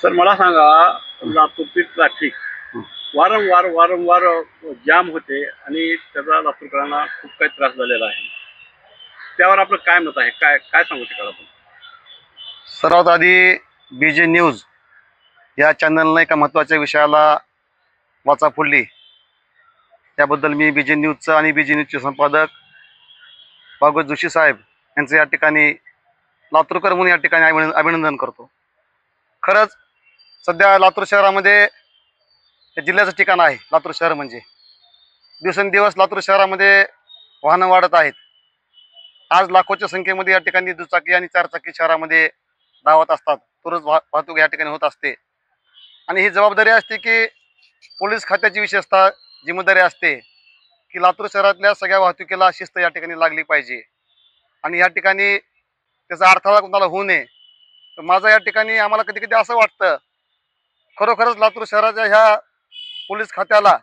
Sir मला सांगा, लातूरची traffic वारंवार वारंवार जाम होते आणि त्याचा लातूरकरांना खूप काही त्रास झालेला आहे. त्यावर आपलं काय मत आहे? काय काय सांगू शकाल आपण? सर्वात आधी बीजे न्यूज या चॅनलने एका महत्त्वाच्या विषयाला वाचा फोडली. त्याबद्दल मी बीजे न्यूजचा आणि बीजे न्यूजचे संपादक भागवत जोशी साहेब यांचं या ठिकाणी लातूरकर म्हणून या ठिकाणी अभिनंदन करतो. खरंच सध्या लातूर शहरामध्ये हे जिल्ह्याचं ठिकाण आहे. लातूर शहर म्हणजे दिवसेंदिवस लातूर शहरामध्ये वाहनं वाढत आहेत. आज लाखोच्या संख्येमध्ये या ठिकाणी दुचाकी आणि चारचाकी शहरामध्ये धावत असतात. दररोज वाहतूक या ठिकाणी होत असते आणि ही जबाबदारी असते की पोलीस खात्याची विशेषतः जिम्मेदारी असते की लातूर शहरातल्या सगळ्या वाहतुकीला शिस्त या ठिकाणी लागली पाहिजे आणि या ठिकाणी त्याचा अडथळा कोणाला होऊ नये. तर माझं या ठिकाणी आम्हाला कधी कधी असं वाटतं, खरोखरच लातूर शहराच्या ह्या पोलीस खात्याला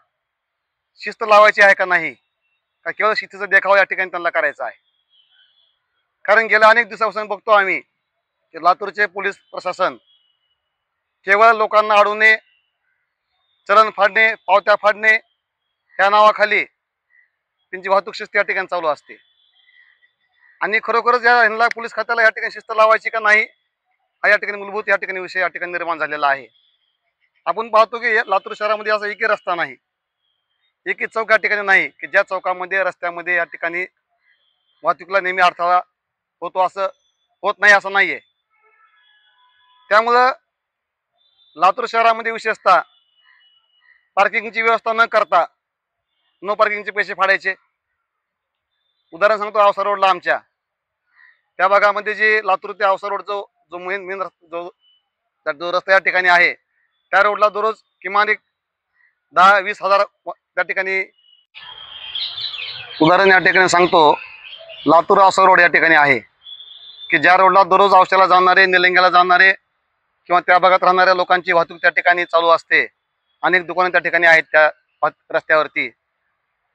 शिस्त लावायची आहे का नाही, का केवळ शिस्तीचा देखावा या ठिकाणी त्यांना करायचा आहे. कारण गेल्या अनेक दिवसापासून बघतो आम्ही की लातूरचे पोलीस प्रशासन केवळ लोकांना अडवणे, चलन फाडणे, पावत्या फाडणे ह्या नावाखाली त्यांची वाहतूक शिस्त या ठिकाणी चालू असते. आणि खरोखरच ह्यांना पोलीस खात्याला या ठिकाणी शिस्त लावायची का नाही, हा या ठिकाणी मूलभूत या ठिकाणी विषय या ठिकाणी निर्माण झालेला आहे. आपण पाहतो की लातूर शहरामध्ये असा एकही रस्ता नाही, एकही चौक या ठिकाणी नाही की ज्या चौकामध्ये रस्त्यामध्ये या ठिकाणी वाहतुकीला नेहमी अडथळा होतो. असं होत नाही असं नाहीये. त्यामुळं लातूर शहरामध्ये विशेषतः पार्किंगची व्यवस्था न करता नो पार्किंगचे पैसे फाडायचे. उदाहरण सांगतो, औसा रोडला आमच्या त्या भागामध्ये जे लातूर ते औसा रोड जो जो मेन जो रस्ता या ठिकाणी आहे, त्या रोडला दररोज किमान एक 10-20 हजार त्या ठिकाणी, उदाहरण या ठिकाणी सांगतो, लातूर औसा रोड या ठिकाणी आहे की ज्या रोडला दररोज औषधाला जाणारे, निलंग्याला जाणारे किंवा त्या भागात राहणाऱ्या लोकांची वाहतूक त्या ठिकाणी चालू असते. अनेक दुकानं त्या ठिकाणी आहेत. त्या रस्त्यावरती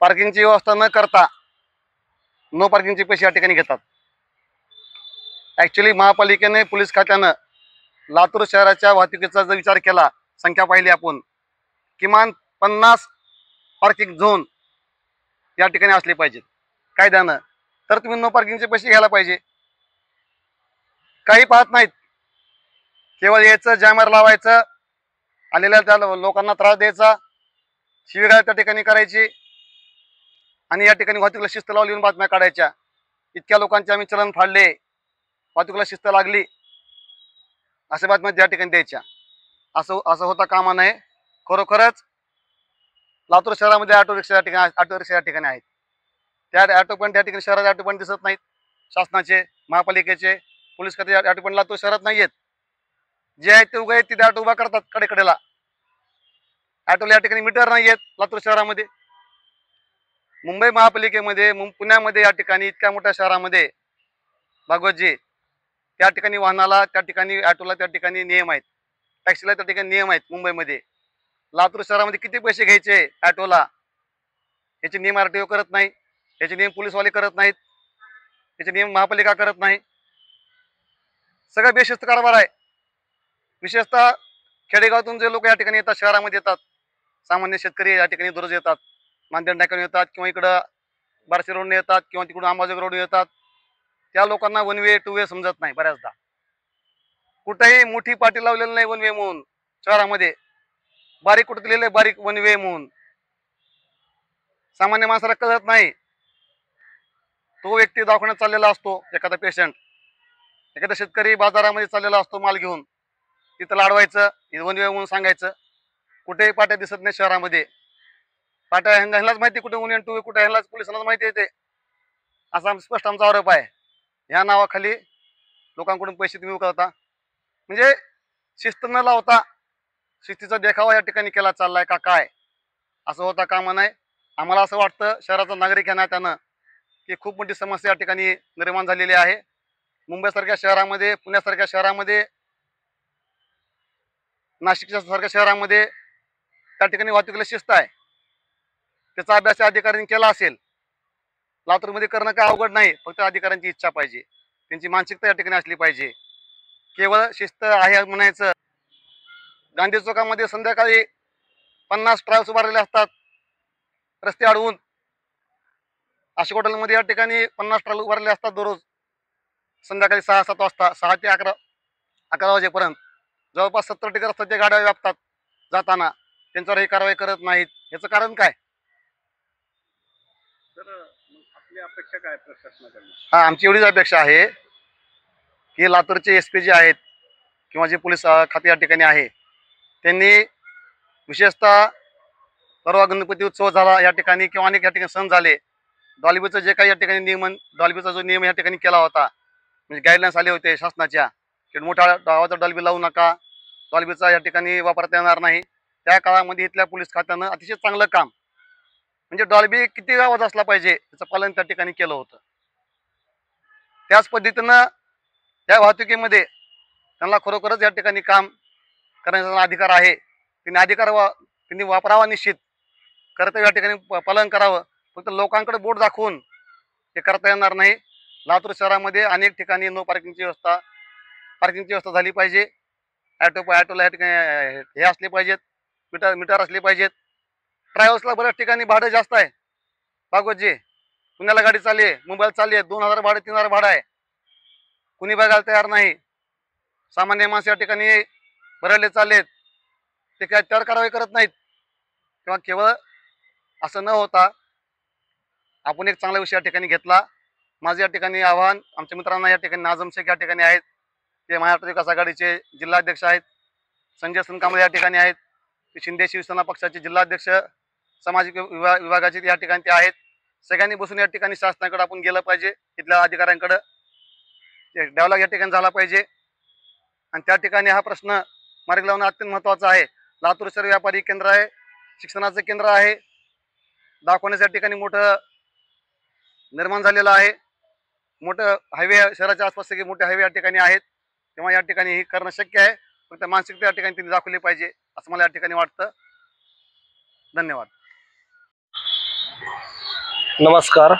पार्किंगची व्यवस्था न करता नो पार्किंगचे पैसे या ठिकाणी घेतात. ॲक्च्युली महापालिकेने, पोलीस खात्यानं लातूर शहराच्या वाहतुकीचा जर विचार केला, संख्या पाहिली आपण, किमान 50 पार्किंग झोन या ठिकाणी असले पाहिजेत कायद्यानं. तर तुम्ही नो पार्किंगचे पैसे घ्यायला पाहिजे. काही पाहत नाहीत, केवळ यायचं, जॅमर लावायचं, आलेल्या त्या लोकांना त्रास द्यायचा, शिवीगाळ त्या ठिकाणी करायची आणि या ठिकाणी वाहतुकीला शिस्त लावली येऊन बातम्या काढायच्या. इतक्या लोकांचे आम्ही चलन फाडले, वाहतुकीला शिस्त लागली, अशा बातम्या त्या ठिकाणी द्यायच्या. असं होता कामा नये. खरोखरच लातूर शहरामध्ये ऑटो रिक्षा या ठिकाणी आहेत. त्या ऑटो पण त्या ठिकाणी शहरात ऑटो पण दिसत नाहीत. शासनाचे, महापालिकेचे, पोलीस खाते ऑटो पण लातूर शहरात नाही आहेत. जे आहेत ते उभे आहेत, तिथे ऑटो उभा करतात कडेकडेला. ऑटोला या ठिकाणी मीटर नाही आहेत लातूर शहरामध्ये. मुंबई महापालिकेमध्ये, पुण्यामध्ये या ठिकाणी इतक्या मोठ्या शहरामध्ये भागवतजी, त्या ठिकाणी वाहनाला, त्या ठिकाणी ऑटोला त्या ठिकाणी नियम आहेत, टॅक्सीला त्या ठिकाणी नियम आहेत मुंबईमध्ये. लातूर शहरामध्ये किती पैसे घ्यायचे ऑटोला याचे नियम RTO करत नाही, याचे नियम पोलीसवाले करत नाहीत, याचे नियम महापालिका करत नाही. सगळं बेशिस्त कारभार आहे. विशेषतः खेडेगावातून जे लोक या ठिकाणी येतात, शहरामध्ये येतात, सामान्य शेतकरी या ठिकाणी दररोज येतात, नांदेड नाक्यावरून येतात किंवा इकडं बार्शी रोडने येतात किंवा तिकडून अंबाजोगाई रोडने येतात. त्या लोकांना 1 वे 2 वे समजत नाही. बऱ्याचदा कुठेही मोठी पाटी लावलेली नाही 1 वे म्हणून. शहरामध्ये बारीक कुठे दिलेलं आहे, बारीक 1 वे म्हणून. सामान्य माणसाला कळत नाही. तो व्यक्ती दवाखान्यात चाललेला असतो, एखादा पेशंट, एखादा शेतकरी बाजारामध्ये चाललेला असतो माल घेऊन, तिथं लाडवायचं, 1 वे म्हणून सांगायचं. कुठेही पाट्या दिसत नाही शहरामध्ये. पाट्या ह्यांनाच माहिती कुठे 1 वे 2 वे कुठे, ह्यांनाच पोलिसांनाच माहिती येते. असा स्पष्ट आमचा आरोप आहे. ह्या नावाखाली लोकांकडून पैसे तुम्ही उकळता, म्हणजे शिस्त न लावता शिस्तीचा देखावा या ठिकाणी केला चाललाय का काय, असं होता कामा नये. आम्हाला असं वाटतं, शहराचा नागरिक या नात्यानं, की खूप मोठी समस्या या ठिकाणी निर्माण झालेली आहे. मुंबईसारख्या शहरामध्ये, पुण्यासारख्या शहरामध्ये, नाशिकच्या सारख्या शहरामध्ये त्या ठिकाणी वाहतुकीला शिस्त आहे. त्याचा अभ्यास अधिकाऱ्यांनी केला असेल. लातूरमध्ये करणं काय अवघड नाही, फक्त अधिकाऱ्यांची इच्छा पाहिजे, त्यांची मानसिकता या ठिकाणी असली पाहिजे. केवळ शिस्त आहे म्हणायचं गांधी चौकामध्ये संध्याकाळी 50 ट्रॅव्हल्स उभारलेले असतात रस्ते अडवून. अशोक हॉटेलमध्ये या ठिकाणी 50 ट्रॅव्हल्स उभारलेले असतात दररोज संध्याकाळी 6-7 वाजता, 6 ते 11 वाजेपर्यंत. जवळपास 70% रस्त्याच्या गाड्या व्यापतात जाताना. त्यांच्यावर ही कारवाई करत नाहीत. याचं कारण काय? तर मग आपली अपेक्षा काय प्रशासनाकडून? आमची एवढीच अपेक्षा आहे की लातूरचे SP जे आहेत किंवा जे पोलीस खाते या ठिकाणी आहे, त्यांनी विशेषतः परवा गणपती उत्सव झाला या ठिकाणी किंवा अनेक या ठिकाणी सण झाले, डॉल्बीचं जे काही या ठिकाणी डॉल्बीचा जो नियम या ठिकाणी केला होता, म्हणजे गाईडलाईन्स आले होते शासनाच्या की मोठ्या आवाजाचा डॉल्बी लावू नका, डॉल्बीचा या ठिकाणी वापरता येणार नाही. त्या काळामध्ये इथल्या पोलीस खात्यानं अतिशय चांगलं काम, म्हणजे डॉल्बी किती आवाज असला पाहिजे त्याचं पालन त्या ठिकाणी केलं होतं. त्याच पद्धतीनं या वाहतुकीमध्ये त्यांना खरोखरच या ठिकाणी काम करण्याचा अधिकार आहे. त्यांनी वापरावा निश्चित, कर्तव्य या ठिकाणी पालन करावं. फक्त लोकांकडे बोट दाखवून ते करता येणार नाही. लातूर शहरामध्ये अनेक ठिकाणी नो पार्किंगची व्यवस्था झाली पाहिजे. ॲटोला या ठिकाणी हे असले पाहिजेत, मीटर असले पाहिजेत. ट्रॅव्हल्सला बऱ्याच ठिकाणी भाडं जास्त आहे. भागवतजी, पुण्याला गाडी चालली आहे, मुंबईला चालली आहे, 2000 भाडं 3000 भाडं आहे. कुणी बघायला तयार नाही. सामान्य माणसं या ठिकाणी भरडले चाललेत, ते काय त्यावर कारवाई करत नाहीत. किंवा केवळ असं न होता आपण एक चांगला विषय या ठिकाणी घेतला. माझं या ठिकाणी आव्हान आमच्या मित्रांना या ठिकाणी नाझम शेख या ठिकाणी आहेत, ते महाराष्ट्र विकास आघाडीचे जिल्हाध्यक्ष आहेत. संजय संकांबळे या ठिकाणी आहेत, ते शिंदे शिवसेना पक्षाचे जिल्हाध्यक्ष सामाजिक विभागाचे या ठिकाणी ते आहेत. सगळ्यांनी बसून या ठिकाणी शासनाकडे आपण गेलं पाहिजे, इथल्या अधिकाऱ्यांकडे डायलॉग या ठिकाणी झाला पाहिजे. आणि त्या ठिकाणी हा प्रश्न मार्गी लावणं अत्यंत महत्त्वाचं आहे. लातूर शहर व्यापारी केंद्र आहे, शिक्षणाचं केंद्र आहे, दाखवण्याच्या ठिकाणी मोठं निर्माण झालेलं आहे. मोठं हायवे शहराच्या आसपास सगळे मोठे हायवे या ठिकाणी आहेत, तेव्हा या ठिकाणी हे करणं शक्य आहे. फक्त मानसिकता या ठिकाणी त्यांनी दाखवली पाहिजे असं मला या ठिकाणी वाटतं. धन्यवाद. नमस्कार.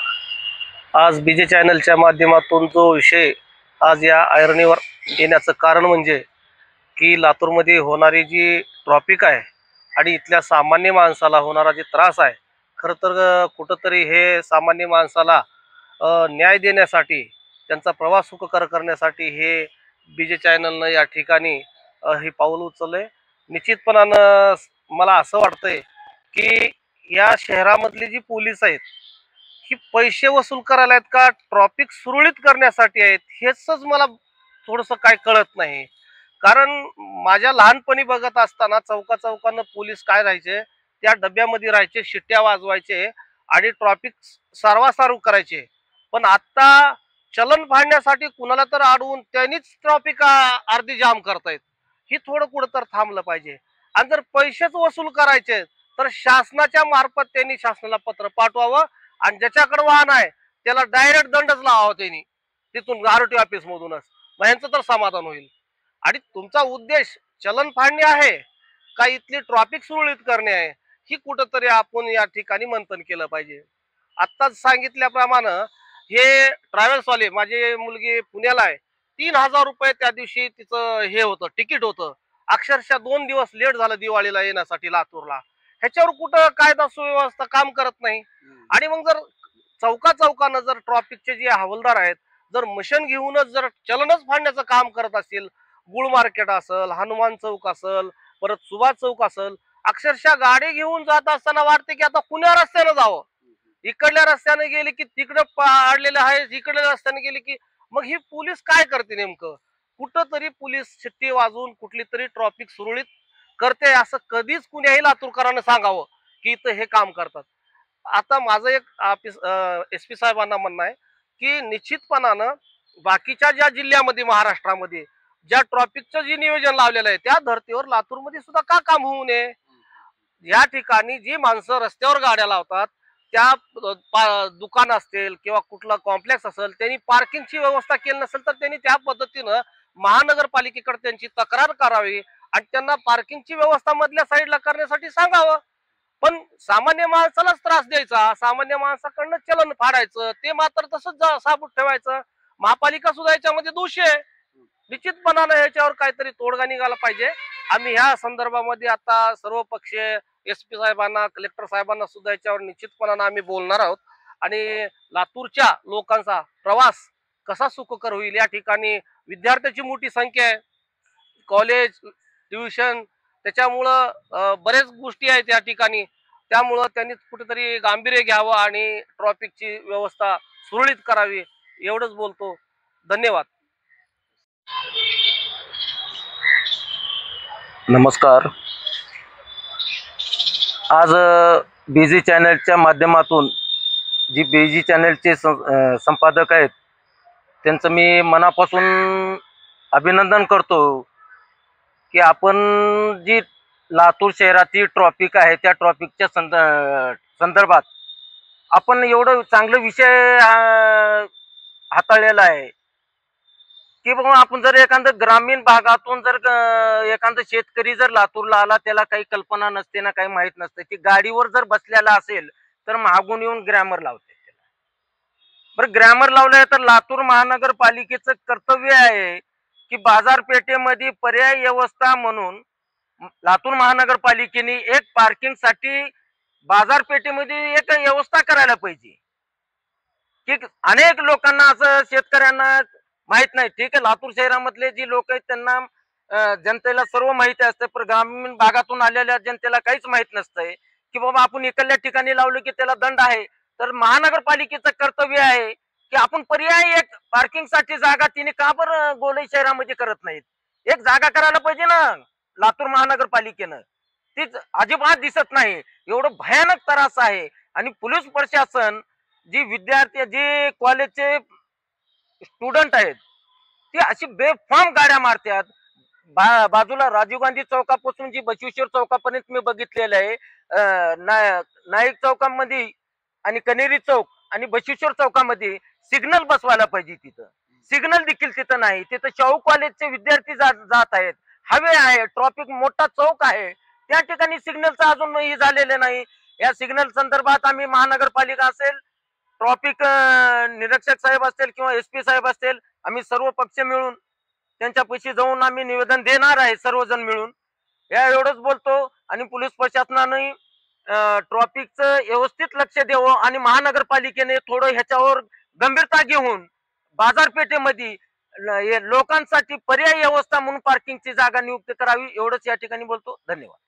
आज BJ चॅनलच्या माध्यमातून जो विषय आज या ऐरणीवर येण्याचं कारण म्हणजे की लातूरमध्ये होणारी जी ट्रॉफिक आहे आणि इथल्या सामान्य माणसाला होणारा जे त्रास आहे, खरं तर कुठंतरी हे सामान्य माणसाला न्याय देण्यासाठी, त्यांचा प्रवास सुखकर करण्यासाठी हे BJ चॅनलनं या ठिकाणी हे पाऊल उचललंय. निश्चितपणानं मला असं वाटतंय की या शहरामधली जी पोलीस आहेत ही पैसे वसूल करायला आहेत का ट्रॉफिक सुरळीत करण्यासाठी आहेत, हेच मला थोडंसं काय कळत नाही. कारण माझ्या लहानपणी बघत असताना चौकानं पोलीस काय राहायचे, त्या डब्यामध्ये राहायचे, शिट्ट्या वाजवायचे आणि ट्रॉफिक सारवासारव करायचे. पण आता चलन फाडण्यासाठी कुणाला तर अडवून त्यांनीच ट्रॉफिक अर्धी जाम करतायत. ही थोडं कुठं तर थांबलं पाहिजे. आणि जर पैसेच वसूल करायचे तर शासनाच्या मार्फत त्यांनी शासनाला पत्र पाठवावं आणि ज्याच्याकडे वाहन आहे त्याला डायरेक्ट दंडच लावावा त्यांनी, तिथून RTO ऑफिस मधूनच. मग यांचं तर समाधान होईल. आणि तुमचा उद्देश चलन फाडणे आहे का इथली ट्रॉफिक सुरळीत करणे आहे, ही कुठंतरी आपण या ठिकाणी मंथन केलं पाहिजे. आत्ताच सांगितल्याप्रमाणे हे ट्रॅव्हल्सवाले, माझी मुलगी पुण्याला आहे, 3000 रुपये त्या दिवशी तिचं हे होतं, तिकीट होतं. अक्षरशः 2 दिवस लेट झालं दिवाळीला येण्यासाठी लातूरला. ह्याच्यावर कुठं कायदा सुव्यवस्था काम करत नाही. आणि मग जर चौकानं जर ट्रॉफिकचे जे हवालदार आहेत जर मशीन घेऊनच जर चलनच फाडण्याचं काम करत असतील, गुळ मार्केट असेल, हनुमान चौक असेल, परत सुभाष चौक असेल, अक्षरशः गाडी घेऊन जात असताना वाटते की आता कुण्या रस्त्यानं जावं. इकडल्या रस्त्याने गेले की तिकडं अडलेलं आहे, इकडल्या रस्त्याने गेले की मग ही पोलीस काय करते नेमकं? कुठंतरी पोलीस शिट्टी वाजवून कुठली तरी ट्रॉफिक सुरळीत करते असं कधीच कुण्याही लातूरकरांना सांगावं की इथं हे काम करतात. आता माझं एक SP साहेबांना म्हणणं आहे की निश्चितपणानं बाकीच्या ज्या जिल्ह्यामध्ये महाराष्ट्रामध्ये ज्या ट्रॉफिकचं जे नियोजन लावलेलं आहे त्या धर्तीवर लातूरमध्ये सुद्धा का काम होऊ नये. या ठिकाणी जी माणसं रस्त्यावर गाड्या लावतात, त्या दुकान असतील किंवा कुठला कॉम्प्लेक्स असेल, त्यांनी पार्किंगची व्यवस्था केली नसेल तर त्यांनी त्या पद्धतीनं महानगरपालिकेकडे त्यांची तक्रार करावी आणि त्यांना पार्किंगची व्यवस्था मधल्या साईडला करण्यासाठी सांगावं. पण सामान्य माणसालाच त्रास द्यायचा, सामान्य माणसाकडनं चलन फाडायचं, ते मात्र तसंच साबूत ठेवायचं. महापालिका सुद्धा याच्यामध्ये दोषी आहे. निश्चितपणानं याच्यावर काहीतरी तोडगा निघाला पाहिजे. आम्ही ह्या संदर्भामध्ये आता सर्व पक्षीय SP साहेबांना, कलेक्टर साहेबांना सुद्धा याच्यावर निश्चितपणाने आम्ही बोलणार आहोत आणि लातूरच्या लोकांचा प्रवास कसा सुखकर होईल या ठिकाणी विद्यार्थ्याची मोठी संख्या आहे, कॉलेज, ट्युशन, त्याच्यामुळं बरेच गोष्टी आहेत या ठिकाणी. त्यामुळं त्यांनी कुठेतरी गांभीर्य घ्यावं आणि ट्रॉफिकची व्यवस्था सुरळीत करावी एवढंच बोलतो. धन्यवाद. नमस्कार. आज BG चॅनलच्या माध्यमातून जी BG चॅनलचे संपादक आहेत त्यांचं मी मनापासून अभिनंदन करतो की आपण जी लातूर शहरातील ट्रॉफिक आहे त्या ट्रॉफिकच्या संदर्भात आपण एवढं चांगलं विषय हाताळलेला आहे की बाबा आपण जर एखादं ग्रामीण भागातून जर एखादा शेतकरी जर लातूरला आला, त्याला काही कल्पना नसते ना, काही माहित नसते, ती गाडीवर जर बसलेला असेल तर मागून येऊन ग्रॅमर लावते. बरं, ग्रॅमर लावलंय तर लातूर महानगरपालिकेचं कर्तव्य आहे की बाजारपेठेमध्ये पर्याय व्यवस्था म्हणून लातूर महानगरपालिकेने एक पार्किंगसाठी बाजारपेठेमध्ये एक व्यवस्था करायला पाहिजे. की अनेक लोकांना असं शेतकऱ्यांना माहित नाही. ठीक आहे, लातूर शहरामधले जी लोक आहेत त्यांना जनतेला सर्व माहिती असते, पण ग्रामीण भागातून आलेल्या जनतेला काहीच माहित नसतंय की बाबा आपण इकडल्या ठिकाणी लावलं की त्याला दंड आहे. तर महानगरपालिकेचं कर्तव्य आहे की आपण पर्याय एक पार्किंगसाठी जागा तिने का बरं गोलई शहरामध्ये करत नाहीत. एक जागा करायला पाहिजे ना लातूर महानगरपालिकेनं. तीच अजिबात दिसत नाही. एवढं भयानक त्रास आहे. आणि पोलीस प्रशासन, जी विद्यार्थी, जे कॉलेजचे स्टुडंट आहेत, ते अशी बेफाम गाड्या मारतात. बाजूला राजीव गांधी चौकापासून जी बसवेश्वर चौकापर्यंत मी बघितलेलं आहे, नाईक चौकामध्ये आणि कनेरी चौक आणि बसवेश्वर चौकामध्ये सिग्नल बसवायला पाहिजे. तिथं सिग्नल देखील तिथं नाही. तिथं शाहू कॉलेजचे विद्यार्थी जात आहेत. हवे आहे, ट्रॉफिक मोठा चौक आहे, त्या ठिकाणी सिग्नलचं अजूनही झालेलं नाही. या सिग्नल संदर्भात आम्ही महानगरपालिका असेल, ट्रॉफिक निरीक्षक साहेब असतील किंवा SP साहेब असतील, आम्ही सर्व पक्ष मिळून त्यांच्यापाशी जाऊन आम्ही निवेदन देणार आहे, सर्वजण मिळून. या एवढंच बोलतो. आणि पोलीस प्रशासनाने ट्रॉफिकचं व्यवस्थित लक्ष द्यावं आणि महानगरपालिकेने थोडं ह्याच्यावर गंभीरता घेऊन बाजारपेठेमध्ये लोकांसाठी पर्याय व्यवस्था म्हणून पार्किंगची जागा नियुक्त करावी. एवढंच या ठिकाणी बोलतो. धन्यवाद.